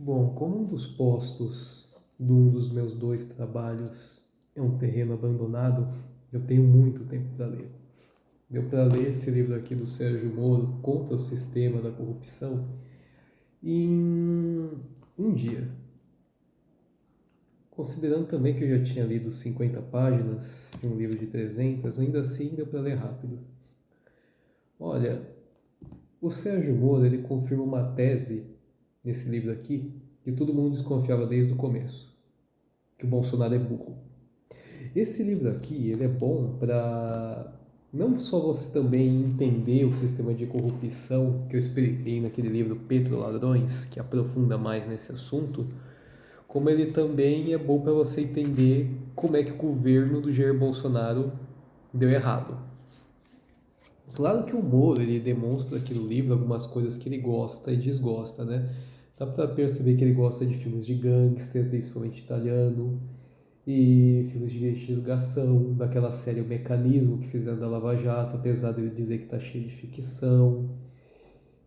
Bom, como um dos postos de um dos meus dois trabalhos é um terreno abandonado, eu tenho muito tempo para ler. Deu para ler esse livro aqui do Sérgio Moro, Contra o Sistema da Corrupção, em um dia. Considerando também que eu já tinha lido 50 páginas de um livro de 300, ainda assim deu para ler rápido. Olha, o Sérgio Moro ele confirma uma tese nesse livro aqui que todo mundo desconfiava desde o começo, que o Bolsonaro é burro. Esse livro aqui, ele é bom para não só você também entender o sistema de corrupção que eu expliquei naquele livro Petro Ladrões, que aprofunda mais nesse assunto, como ele também é bom para você entender como é que o governo do Jair Bolsonaro deu errado. Claro que o Moro ele demonstra aqui no livro algumas coisas que ele gosta e desgosta, né? Dá para perceber que ele gosta de filmes de gangster, principalmente italiano, e filmes de investigação, daquela série O Mecanismo que fizeram da Lava Jato, apesar dele dizer que está cheio de ficção.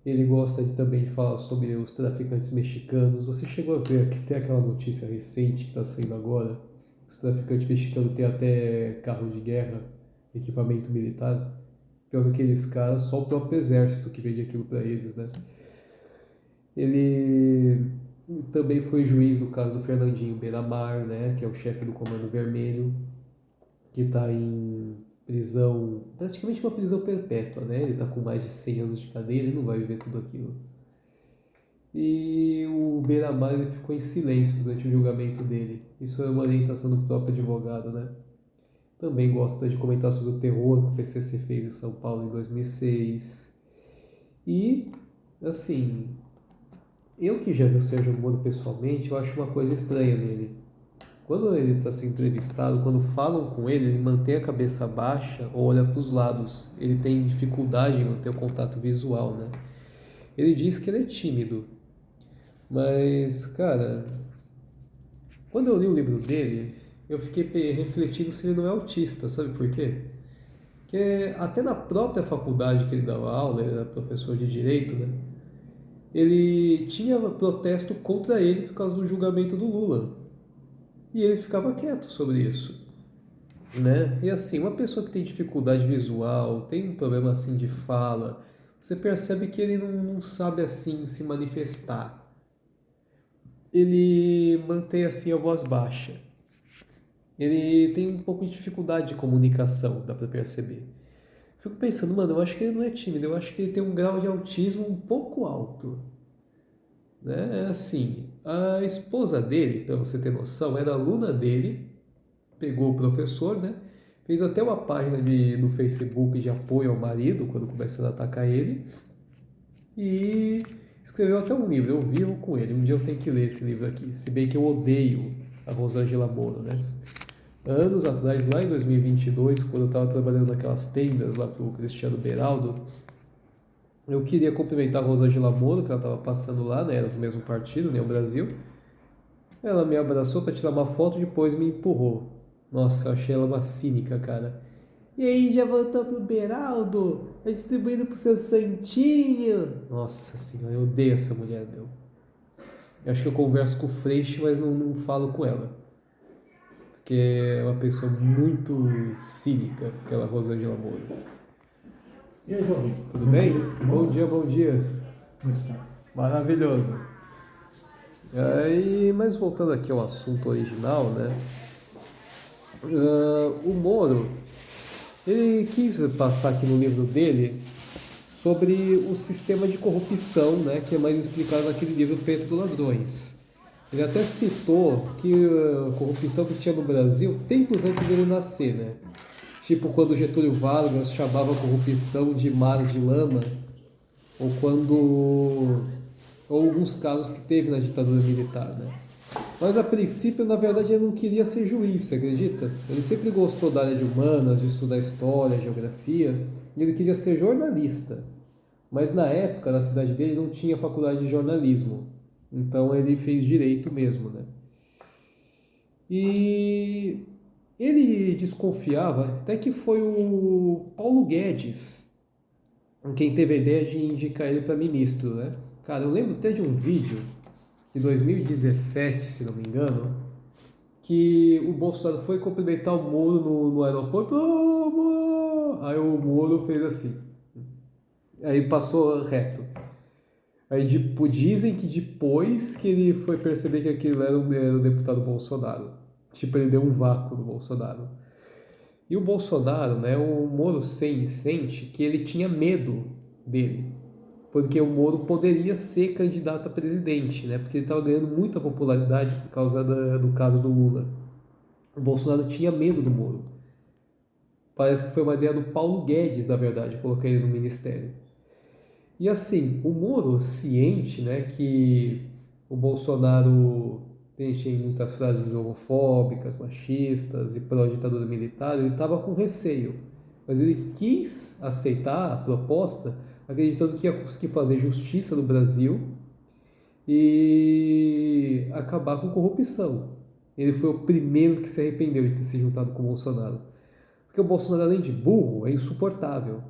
Ele gosta também de falar sobre os traficantes mexicanos. Você chegou a ver que tem aquela notícia recente que está saindo agora? Os traficantes mexicanos têm até carro de guerra, equipamento militar. Pior que aqueles caras, só o próprio exército que vende aquilo para eles, né? Ele também foi juiz no caso do Fernandinho Beiramar, né, que é o chefe do Comando Vermelho, que está em prisão, praticamente uma prisão perpétua, né? Ele está com mais de 100 anos de cadeia, ele não vai viver tudo aquilo. E o Beiramar ele ficou em silêncio durante o julgamento dele. Isso é uma orientação do próprio advogado, né? Também gosta de comentar sobre o terror que o PCC fez em São Paulo em 2006. E, assim, eu que já vi o Sérgio Moro pessoalmente, eu acho uma coisa estranha nele. Quando ele está sendo entrevistado, quando falam com ele mantém a cabeça baixa ou olha para os lados. Ele tem dificuldade em manter o contato visual, né? Ele diz que ele é tímido, mas, cara, quando eu li o livro dele, eu fiquei refletindo se ele não é autista, sabe por quê? Porque até na própria faculdade que ele dava aula, ele era professor de direito, né? Ele tinha protesto contra ele por causa do julgamento do Lula. E ele ficava quieto sobre isso, né? E assim, uma pessoa que tem dificuldade visual, tem um problema assim de fala, você percebe que ele não sabe assim se manifestar. Ele mantém assim a voz baixa. Ele tem um pouco de dificuldade de comunicação, dá pra perceber. Fico pensando, mano, eu acho que ele não é tímido, eu acho que ele tem um grau de autismo um pouco alto. Né? É assim, a esposa dele, para você ter noção, era aluna dele, pegou o professor, né? Fez até uma página no Facebook de apoio ao marido, quando começaram a atacar ele, e escreveu até um livro, Eu Vivo com Ele. Um dia eu tenho que ler esse livro aqui, se bem que eu odeio a Rosângela Moro, né? Anos atrás, lá em 2022, quando eu estava trabalhando naquelas tendas lá pro Cristiano Beraldo, eu queria cumprimentar a Rosângela Moro, que ela estava passando lá, né? Era do mesmo partido, né? O Brasil. Ela me abraçou para tirar uma foto e depois me empurrou. Nossa, eu achei ela uma cínica, cara. E aí, já voltou pro Beraldo? Tá distribuindo pro seu santinho? Nossa senhora, eu odeio essa mulher, meu. Eu acho que eu converso com o Freixo, mas não falo com ela. Porque é uma pessoa muito cínica, aquela Rosângela Moro. E aí, João? Tudo Bom bem? dia, tudo Bom bom? dia, bom dia. Como está? Maravilhoso. Mas voltando aqui ao assunto original, né? O Moro, ele quis passar aqui no livro dele sobre o sistema de corrupção, né, que é mais explicado naquele livro Preto dos Ladrões. Ele até citou que a corrupção que tinha no Brasil tempos antes dele nascer, né? Tipo quando Getúlio Vargas chamava a corrupção de mar de lama, ou quando ou alguns casos que teve na ditadura militar, né? Mas a princípio, na verdade, ele não queria ser juiz, você acredita? Ele sempre gostou da área de humanas, de estudar história, geografia, e ele queria ser jornalista. Mas na época, na cidade dele, não tinha faculdade de jornalismo. Então ele fez direito mesmo, né? E ele desconfiava até que foi o Paulo Guedes quem teve a ideia de indicar ele para ministro, né? Cara, eu lembro até de um vídeo de 2017, se não me engano, que o Bolsonaro foi cumprimentar o Moro no aeroporto. Oh, Moro! Aí o Moro fez assim. Aí passou reto. Aí dizem que depois que ele foi perceber que aquilo era o deputado Bolsonaro. Tipo, ele deu um vácuo do Bolsonaro. E o Bolsonaro, né, o Moro sente que ele tinha medo dele. Porque o Moro poderia ser candidato a presidente, né? Porque ele estava ganhando muita popularidade por causa do caso do Lula. O Bolsonaro tinha medo do Moro. Parece que foi uma ideia do Paulo Guedes, na verdade, colocar ele no ministério. E assim, o Moro, ciente, né, que o Bolsonaro tem muitas frases homofóbicas, machistas e pró-ditadura militar, ele estava com receio. Mas ele quis aceitar a proposta, acreditando que ia conseguir fazer justiça no Brasil e acabar com corrupção. Ele foi o primeiro que se arrependeu de ter se juntado com o Bolsonaro. Porque o Bolsonaro, além de burro, é insuportável,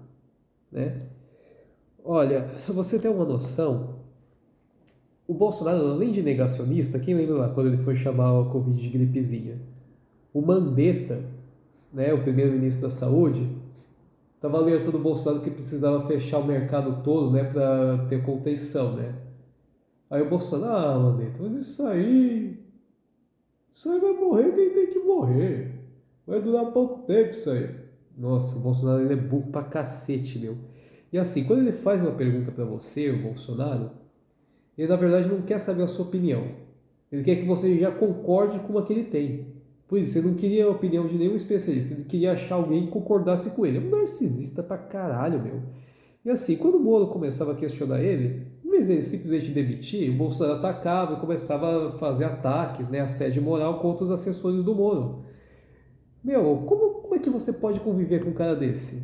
né? Olha, pra você ter uma noção, o Bolsonaro, além de negacionista, quem lembra lá quando ele foi chamar a Covid de gripezinha? O Mandetta, né, o primeiro-ministro da Saúde, estava alertando o Bolsonaro que precisava fechar o mercado todo, né, para ter contenção, né? Aí o Bolsonaro, Mandetta, mas isso aí vai morrer quem tem que morrer. Vai durar pouco tempo isso aí. Nossa, o Bolsonaro ele é burro pra cacete, meu. E assim, quando ele faz uma pergunta para você, o Bolsonaro, ele na verdade não quer saber a sua opinião. Ele quer que você já concorde com a que ele tem. Por isso, ele não queria a opinião de nenhum especialista, ele queria achar alguém que concordasse com ele. É um narcisista pra caralho, meu. E assim, quando o Moro começava a questionar ele, em vez dele simplesmente demitir, o Bolsonaro atacava e começava a fazer ataques, né, assédio moral contra os assessores do Moro. Meu, como é que você pode conviver com um cara desse?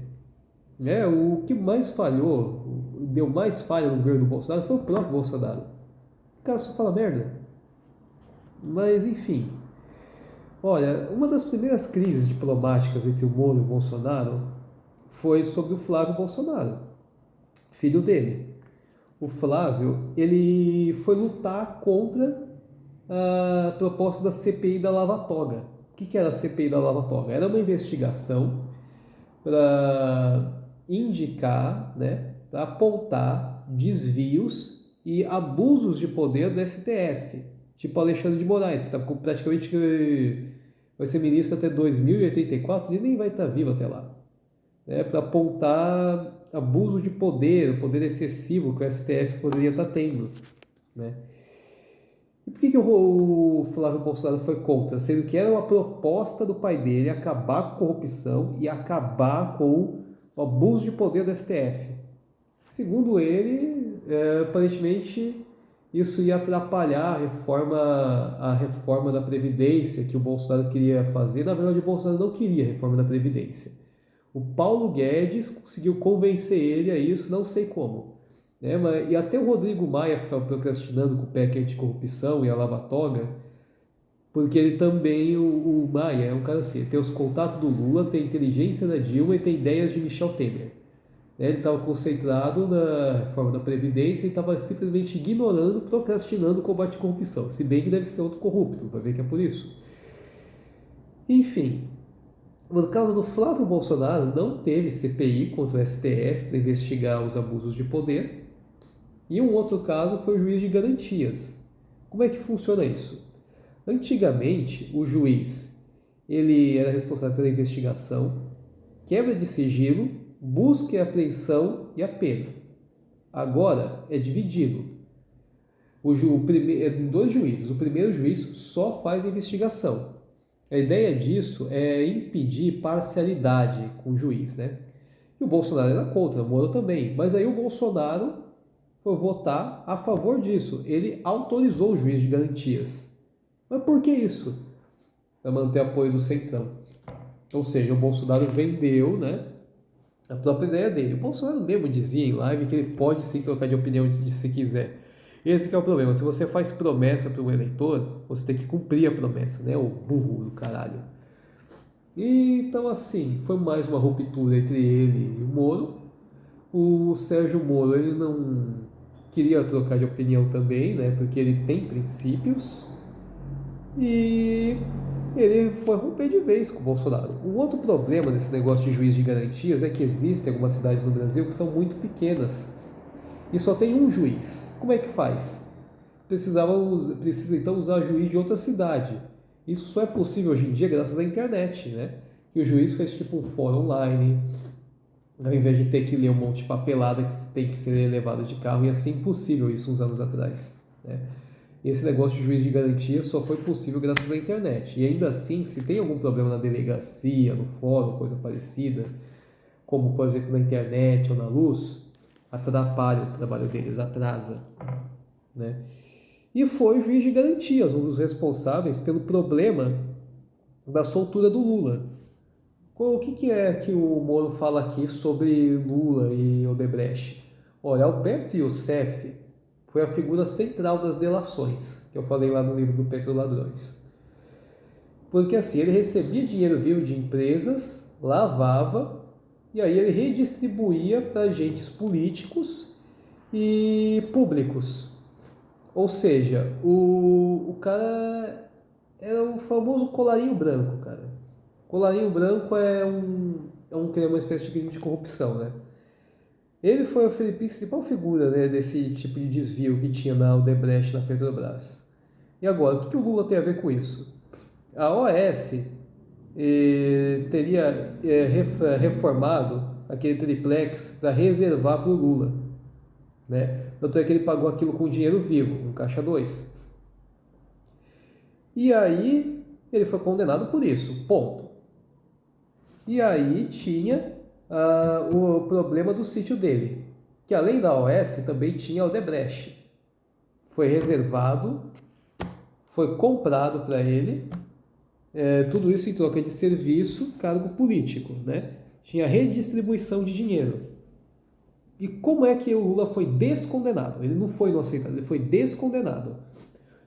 O que mais falhou, deu mais falha no governo do Bolsonaro foi o próprio Bolsonaro. O cara só fala merda. Mas, enfim. Olha, uma das primeiras crises diplomáticas entre o Moro e o Bolsonaro foi sobre o Flávio Bolsonaro, filho dele. O Flávio, ele foi lutar contra a proposta da CPI da Lava Toga. O que era a CPI da Lava Toga? Era uma investigação para indicar, né, para apontar desvios e abusos de poder do STF, tipo Alexandre de Moraes, que está praticamente vai ser ministro até 2084, ele nem vai estar vivo até lá, né, para apontar abuso de poder, o poder excessivo que o STF poderia estar tendo, né? E por que o Flávio Bolsonaro foi contra? Sendo que era uma proposta do pai dele acabar com a corrupção e acabar com o abuso de poder do STF. Segundo ele, aparentemente isso ia atrapalhar a reforma da Previdência que o Bolsonaro queria fazer. Na verdade, o Bolsonaro não queria a reforma da Previdência. O Paulo Guedes conseguiu convencer ele a isso, não sei como. Né? E até o Rodrigo Maia ficava procrastinando com o PEC anticorrupção e a Lava Toga, porque ele também, o Maia, é um cara assim, tem os contatos do Lula, tem a inteligência da Dilma e tem ideias de Michel Temer. Né? Ele estava concentrado na reforma da Previdência e estava simplesmente ignorando, procrastinando o combate à corrupção, se bem que deve ser outro corrupto, vai ver que é por isso. Enfim, no caso do Flávio Bolsonaro, não teve CPI contra o STF para investigar os abusos de poder. E um outro caso foi o juiz de garantias. Como é que funciona isso? Antigamente, o juiz ele era responsável pela investigação, quebra de sigilo, busca e apreensão e a pena. Agora é dividido. Em dois juízes. O primeiro juiz só faz a investigação. A ideia disso é impedir parcialidade com o juiz, né? E o Bolsonaro era contra, o Moro também. Mas aí o Bolsonaro foi votar a favor disso. Ele autorizou o juiz de garantias. Mas por que isso? Para manter apoio do Centrão. Ou seja, o Bolsonaro vendeu, né, a própria ideia dele. O Bolsonaro mesmo dizia em live que ele pode sim trocar de opinião se quiser. Esse que é o problema. Se você faz promessa para um eleitor, você tem que cumprir a promessa, né? O burro do caralho. E, então, assim, foi mais uma ruptura entre ele e o Moro. O Sérgio Moro, ele queria trocar de opinião também, né? Porque ele tem princípios e ele foi romper de vez com o Bolsonaro. Um outro problema desse negócio de juiz de garantias é que existem algumas cidades no Brasil que são muito pequenas e só tem um juiz. Como é que faz? Precisa então usar juiz de outra cidade. Isso só é possível hoje em dia graças à internet, né? Que o juiz fez tipo um fórum online, ao invés de ter que ler um monte de papelada que tem que ser levado de carro, ia ser impossível isso uns anos atrás, né? Esse negócio de juiz de garantia só foi possível graças à internet. E ainda assim, se tem algum problema na delegacia, no fórum, coisa parecida, como por exemplo na internet ou na luz, atrapalha o trabalho deles, atrasa, né? E foi o juiz de garantias, um dos responsáveis pelo problema da soltura do Lula. O que é que o Moro fala aqui sobre Lula e Odebrecht? Olha, Alberto Youssef foi a figura central das delações, que eu falei lá no livro do Petroladrões. Porque assim, ele recebia dinheiro vivo de empresas, lavava, e aí ele redistribuía para agentes políticos e públicos. Ou seja, o cara era o famoso colarinho branco, cara. Colarinho branco é uma espécie de crime de corrupção, né? Ele foi a principal figura, né, desse tipo de desvio que tinha na Odebrecht, na Petrobras. E agora, o que o Lula tem a ver com isso? A OAS teria reformado aquele triplex para reservar para o Lula, né? Tanto é que ele pagou aquilo com dinheiro vivo, um caixa 2. E aí ele foi condenado por isso, ponto. E aí tinha o problema do sítio dele, que além da OAS também tinha a Odebrecht. Foi reservado, foi comprado para ele, tudo isso em troca de serviço, cargo político, né? Tinha redistribuição de dinheiro. E como é que o Lula foi descondenado? Ele não foi inocentado, ele foi descondenado.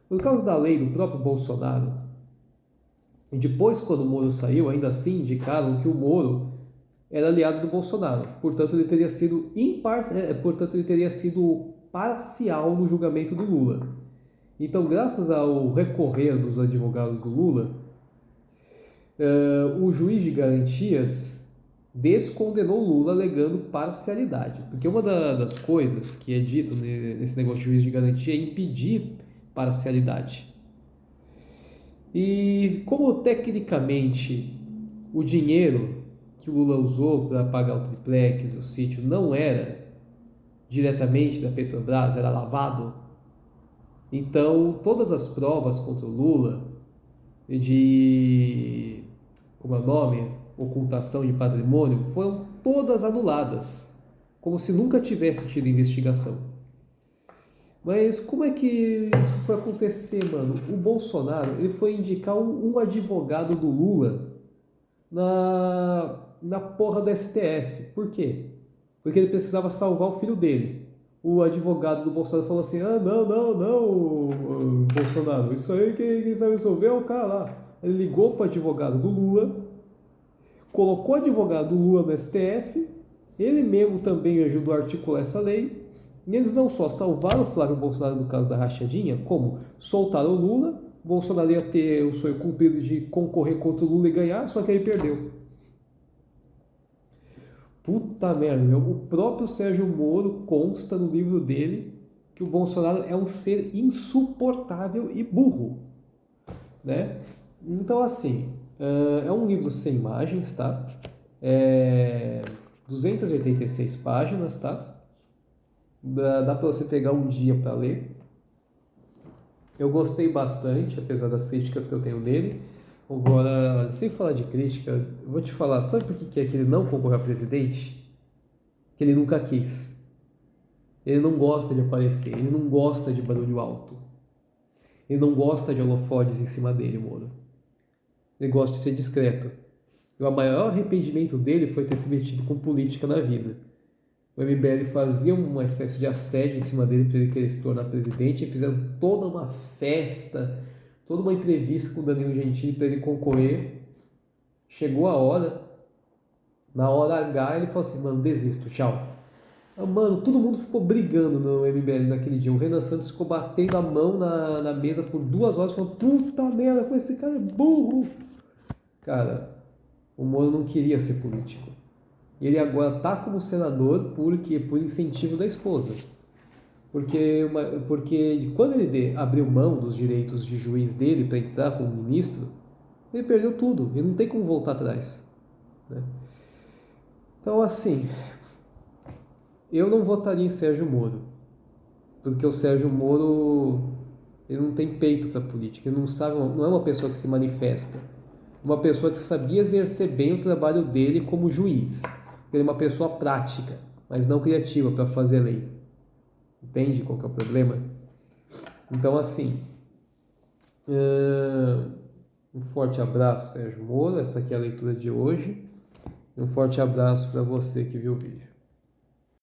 Por causa da lei do próprio Bolsonaro, e depois, quando o Moro saiu, ainda assim indicaram que o Moro era aliado do Bolsonaro. Portanto, ele teria sido parcial no julgamento do Lula. Então, graças ao recorrer dos advogados do Lula, o juiz de garantias descondenou o Lula alegando parcialidade. Porque uma das coisas que é dito nesse negócio de juiz de garantia é impedir parcialidade. E como tecnicamente o dinheiro que o Lula usou para pagar o triplex, o sítio, não era diretamente da Petrobras, era lavado, então todas as provas contra o Lula de, como é o nome, ocultação de patrimônio, foram todas anuladas, como se nunca tivesse tido investigação. Mas como é que isso foi acontecer, mano? O Bolsonaro, ele foi indicar um advogado do Lula na porra do STF. Por quê? Porque ele precisava salvar o filho dele. O advogado do Bolsonaro falou assim, não, Bolsonaro, isso aí quem sabe resolver é o cara lá. Ele ligou para o advogado do Lula, colocou o advogado do Lula no STF, ele mesmo também ajudou a articular essa lei, e eles não só salvaram o Flávio Bolsonaro no caso da rachadinha, como soltaram o Lula, Bolsonaro ia ter o sonho cumprido de concorrer contra o Lula e ganhar, só que aí perdeu. Puta merda, meu. O próprio Sérgio Moro consta no livro dele que o Bolsonaro é um ser insuportável e burro, né? Então, assim, é um livro sem imagens, tá? 286 páginas, tá? Dá para você pegar um dia para ler. Eu gostei bastante, apesar das críticas que eu tenho nele. Agora, sem falar de crítica, eu vou te falar, sabe por que é que ele não concorreu a presidente? Que ele nunca quis. Ele não gosta de aparecer, ele não gosta de barulho alto. Ele não gosta de holofotes em cima dele, Moro. Ele gosta de ser discreto. E o maior arrependimento dele foi ter se metido com política na vida. O MBL fazia uma espécie de assédio em cima dele para ele querer se tornar presidente e fizeram toda uma festa, toda uma entrevista com o Danilo Gentili para ele concorrer. Chegou a hora, na hora H ele falou assim, mano, desisto, tchau. Mano, todo mundo ficou brigando no MBL naquele dia. O Renan Santos ficou batendo a mão na mesa por 2 horas, falando: puta merda, como esse cara é burro. Cara, o Moro não queria ser político. Ele agora tá como senador por incentivo da esposa. Porque quando ele abriu mão dos direitos de juiz dele para entrar como ministro, ele perdeu tudo. Ele não tem como voltar atrás. Né? Então, assim, eu não votaria em Sérgio Moro. Porque o Sérgio Moro, ele não tem peito para política. Ele não sabe, não é uma pessoa que se manifesta. Uma pessoa que sabia exercer bem o trabalho dele como juiz. Ele é uma pessoa prática, mas não criativa para fazer lei. Entende qual que é o problema? Então, assim, um forte abraço, Sérgio Moro. Essa aqui é a leitura de hoje. E um forte abraço para você que viu o vídeo.